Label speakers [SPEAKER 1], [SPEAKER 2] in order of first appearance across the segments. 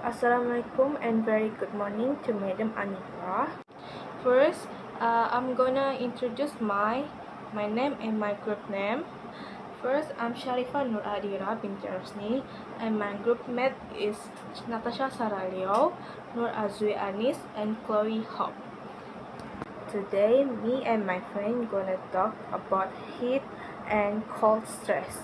[SPEAKER 1] Assalamualaikum and very good morning to Madam Anifah. First, I'm gonna introduce my name and my group name. First, I'm Sharifah Nur Adira binti Rosni, and my group mate is Natasha Saralio, Nur Azwi Anis, and Chloe Hope. Today, me and my friend gonna talk about heat and cold stress.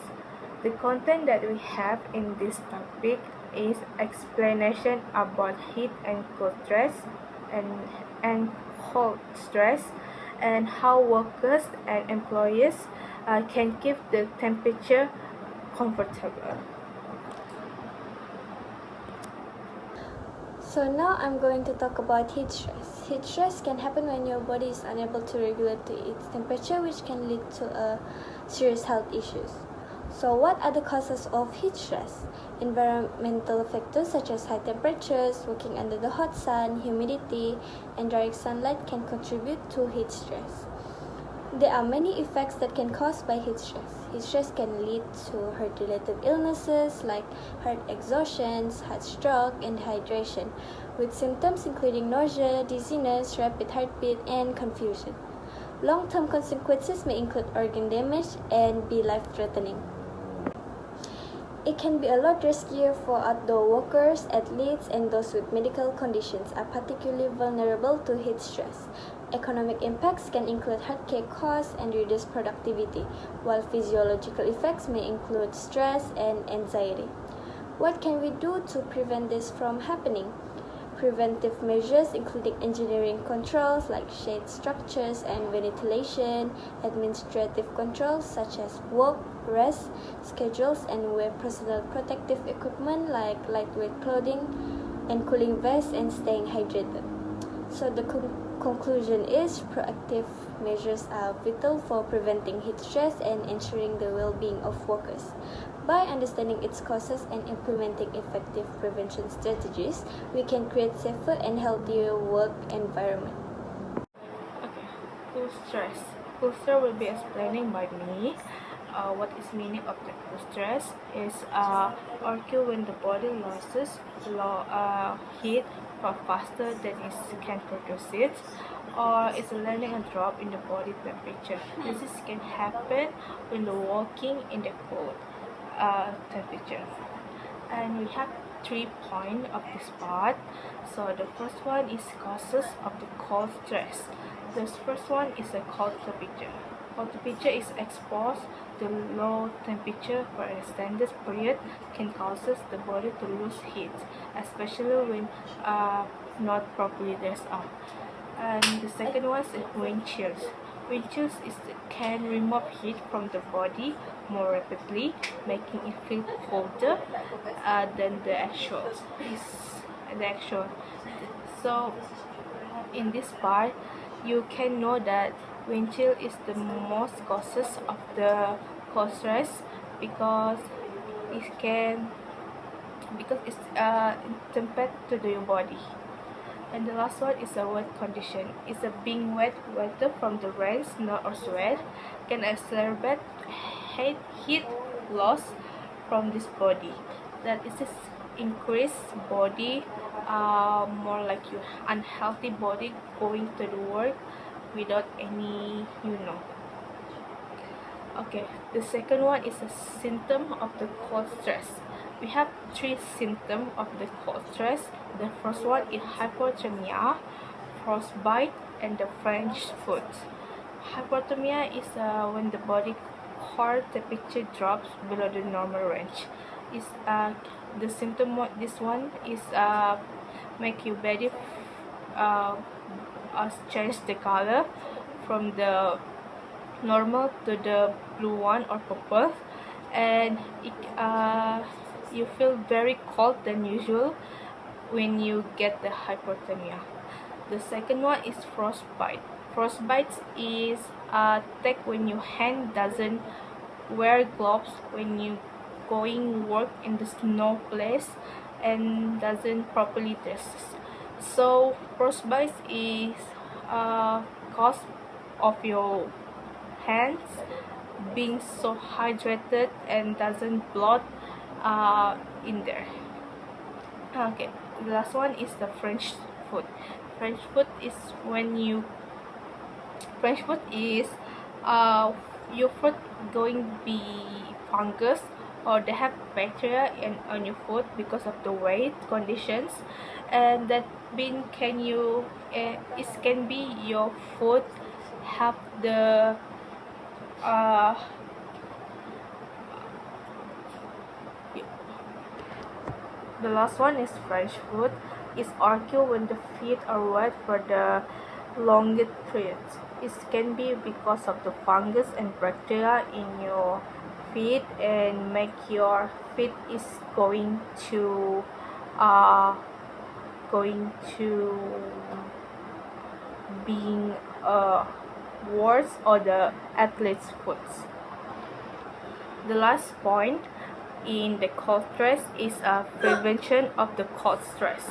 [SPEAKER 1] The content that we have in this topic is explanation about heat and cold stress and cold stress and how workers and employees can keep the temperature comfortable.
[SPEAKER 2] So now I'm going to talk about heat stress. Heat stress can happen when your body is unable to regulate its temperature, which can lead to serious health issues. So what are the causes of heat stress? Environmental factors such as high temperatures, working under the hot sun, humidity, and direct sunlight can contribute to heat stress. There are many effects that can caused by heat stress. Heat stress can lead to heart-related illnesses like heart exhaustion, heart stroke, and dehydration, with symptoms including nausea, dizziness, rapid heartbeat, and confusion. Long-term consequences may include organ damage and be life-threatening. It can be a lot riskier for outdoor workers, athletes, and those with medical conditions are particularly vulnerable to heat stress. Economic impacts can include healthcare costs and reduced productivity, while physiological effects may include stress and anxiety. What can we do to prevent this from happening? Preventive measures including engineering controls like shade structures and ventilation, administrative controls such as work, rest schedules, and wear personal protective equipment like lightweight clothing and cooling vests and staying hydrated. So the conclusion is proactive measures are vital for preventing heat stress and ensuring the well-being of workers. By understanding its causes and implementing effective prevention strategies, we can create safer and healthier work environment.
[SPEAKER 1] Okay, cool stress. Cool stress will be explaining by me. What is meaning of the cool stress is occur when the body loses heat far faster than it can produce it, or it's learning a drop in the body temperature. This can happen when the walking in the cold temperature. And we have 3 points of this part. So the first one is causes of the cold stress. The first one is a cold temperature. Cold temperature is exposed to low temperature for an extended period can causes the body to lose heat, especially when not properly dressed up. And the second one is wind chills. Wind chills can remove heat from the body more rapidly, making it feel colder than the actual. So in this part, you can know that wind chill is the most causes of the cold stress because it's impact to your body. And the last one is a wet condition. It's a being wet weather from the rain, snow, or sweat can accelerate heat loss from this body. That is increased body, more like your unhealthy body going to the work without any. Okay, the second one is a symptom of the cold stress. We have 3 symptoms of the cold stress. The first one is hypothermia, frostbite, and the French foot. Hypothermia is when the body core temperature drops below the normal range. Is the symptom? This one is make your body change the color from the normal to the blue one or purple, and you feel very cold than usual when you get the hypothermia. The second one is frostbite. Frostbite is attack when your hand doesn't wear gloves when you going work in the snow place and doesn't properly dress. So frostbite is cause of your hands being so hydrated and doesn't blood in there. Okay, the last one is the French food. French food is when you French food is uh, your food going be fungus or they have bacteria on your food because of the weight conditions, and that bean can you it can be your food have the uh, the last one is French food. Is occur when the feet are wet for the longest periods. It can be because of the fungus and bacteria in your feet and make your feet is uh, going to being worse or the athlete's foot. The last point in the cold stress is a prevention of the cold stress.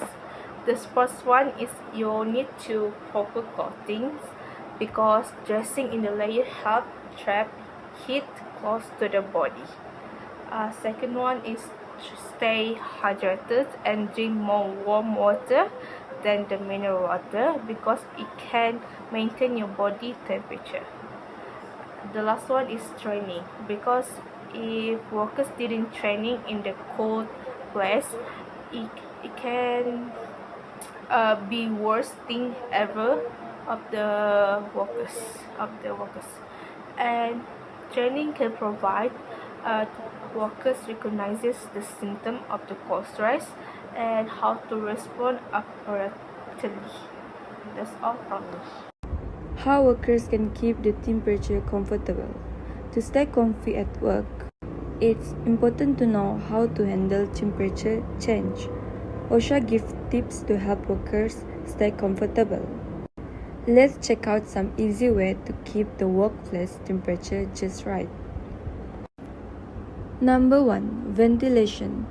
[SPEAKER 1] The first one is you need to proper clothing because dressing in the layer help trap heat close to the body. Second one is to stay hydrated and drink more warm water than the mineral water because it can maintain your body temperature. The last one is training because if workers didn't training in the cold place, it, it can be worst thing ever of the workers and training can provide workers recognizes the symptom of the cold stress and how to respond appropriately. That's all from me.
[SPEAKER 3] How workers can keep the temperature comfortable. To stay comfy at work, it's important to know how to handle temperature change. OSha gives tips to help workers stay comfortable. Let's check out some easy ways to keep the workplace temperature just right. Number 1. Ventilation.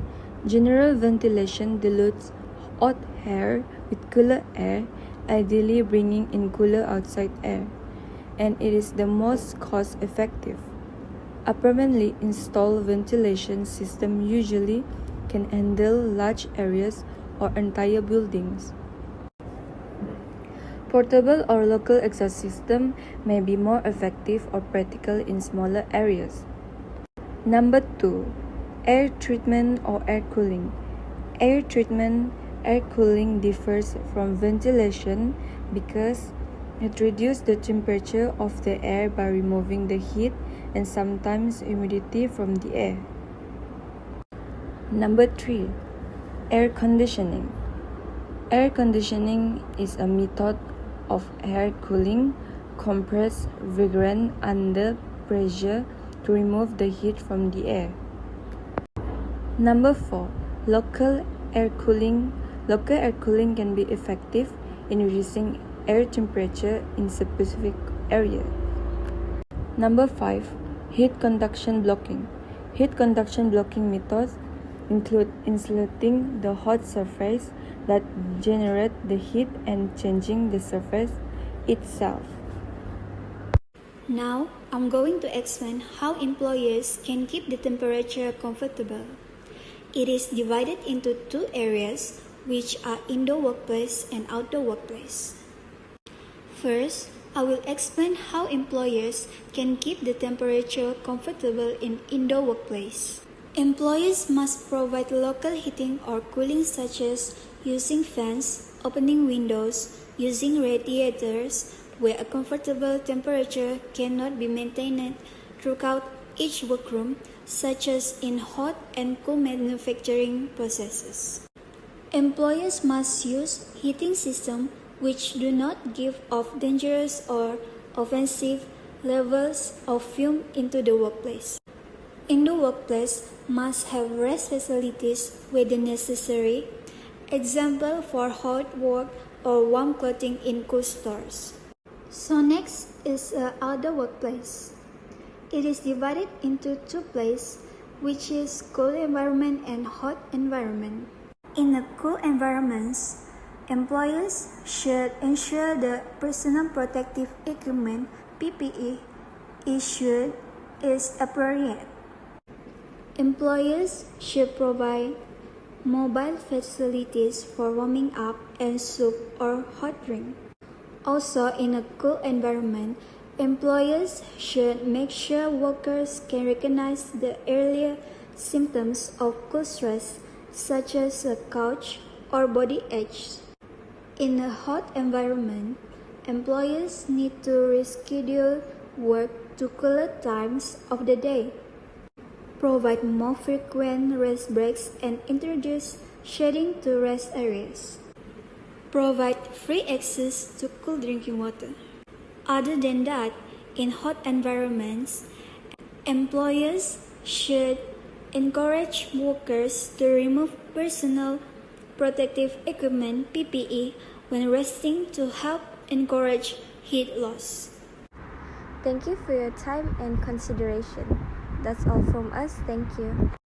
[SPEAKER 3] General ventilation dilutes hot air with cooler air, ideally bringing in cooler outside air, and it is the most cost-effective. A permanently installed ventilation system usually can handle large areas or entire buildings. Portable or local exhaust system may be more effective or practical in smaller areas. Number 2. Air treatment or air cooling. Air treatment, air cooling differs from ventilation because it reduces the temperature of the air by removing the heat and sometimes humidity from the air. Number 3. Air conditioning. Air conditioning is a method of air cooling, compressed refrigerant under pressure to remove the heat from the air. Number 4. Local air cooling. Local air cooling can be effective in reducing air temperature in specific areas. Number 5. Heat conduction blocking. Heat conduction blocking methods include insulating the hot surface that generates the heat and changing the surface itself.
[SPEAKER 2] Now, I'm going to explain how employers can keep the temperature comfortable. It is divided into two areas, which are indoor workplace and outdoor workplace. First, I will explain how employers can keep the temperature comfortable in indoor workplace. Employers must provide local heating or cooling such as using fans, opening windows, using radiators, where a comfortable temperature cannot be maintained throughout each workroom, such as in hot and cool manufacturing processes. Employers must use heating systems which do not give off dangerous or offensive levels of fume into the workplace. Indoor workplace must have rest facilities where necessary, example for hot work or warm clothing in cool stores. So next is outdoor workplace. It is divided into two places, which is cool environment and hot environment. In the cool environments, employers should ensure the personal protective equipment (PPE) is appropriate. Employers should provide mobile facilities for warming up and soup or hot drink. Also, in a cool environment, employers should make sure workers can recognize the earlier symptoms of cool stress, such as a couch or body aches. In a hot environment, employers need to reschedule work to cooler times of the day, provide more frequent rest breaks, and introduce shading to rest areas. Provide free access to cool drinking water. Other than that, in hot environments, employers should encourage workers to remove personal protective equipment (PPE) when resting to help encourage heat loss. Thank you for your time and consideration. That's all from us. Thank you.